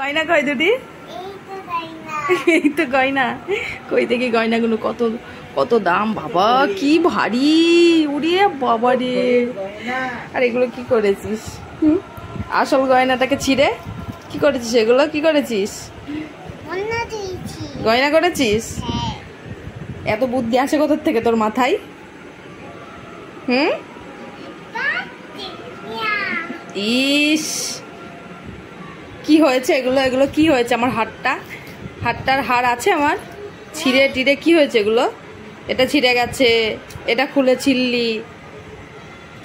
গয়না কই দুটি? এই তো গয়না। কই দেখি গয়নাগুলো কত কত দাম বাবা, কি ভারী, উড়ে বাবা রে। আর এগুলো কি করেছিস? আসল গয়নাটাকে ছিঁড়ে কি করেছিস? এগুলো কি করেছিস? গয়না করেছিস? এত বুদ্ধি আসে কোথা থেকে তোর মাথায়? ইস, কি হয়েছে এগুলো? এগুলো কি হয়েছে? আমার হাতটার হাড় আছে আমার, ছিঁড়ে টিড়ে কি হয়েছে এগুলো? এটা ছিঁড়ে গেছে, এটা খুলে ছিললি।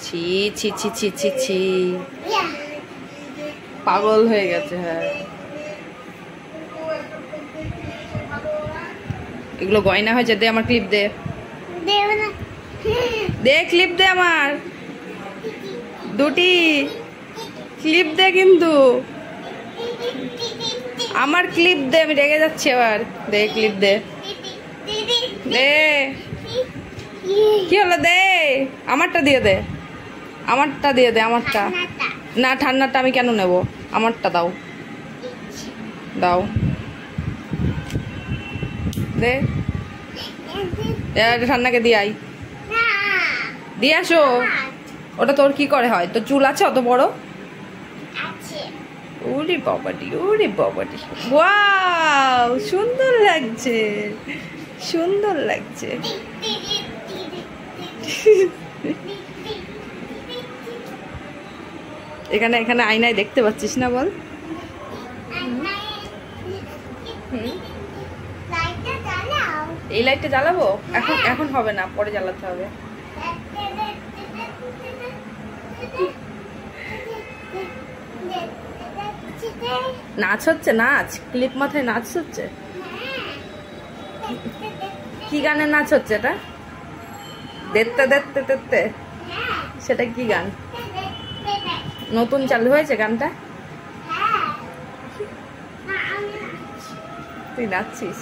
ছি ছি ছি ছি ছি ছি, পাগল হয়ে গেছে। হ্যাঁ, এগুলো গয়না হয়েছে। দে আমার ক্লিপ, দে দে ক্লিপ দে, আমার দুটি ক্লিপ দে। কিন্তু আমার ক্লিপ দে, আমি রেগে যাচ্ছি আবার। দে ক্লিপ দে, দে। কি হলো? দে আমারটা দিয়ে দে, আমারটা দিয়ে দে, আমারটা না। ঠান্ডাটা আমি কেন নেব? আমারটা দাও, দাও, দে। ঠান্ডাকে দিয়ে আই, দিয়ে আসো। ওটা তোর কি করে হয়? তোর চুল আছে অত বড়? ওরে বাবাটি, ওরে বাবাটি, ওয়াও, সুন্দর লাগছে, সুন্দর লাগছে। এখানে এখানে আয়নায় দেখতে পাচ্ছিস না? বল। এই লাইটটা জ্বালাবো? এখন এখন হবে না, পরে জ্বালাতে হবে। নাচ হচ্ছে? নাচ? ক্লিপ মাথায় নাচ হচ্ছে? কি গানের নাচ হচ্ছে এটা? দেখতে দেখতে দেখতে, সেটা কি গান? নতুন চালু হয়েছে গানটা? তুই নাচছিস?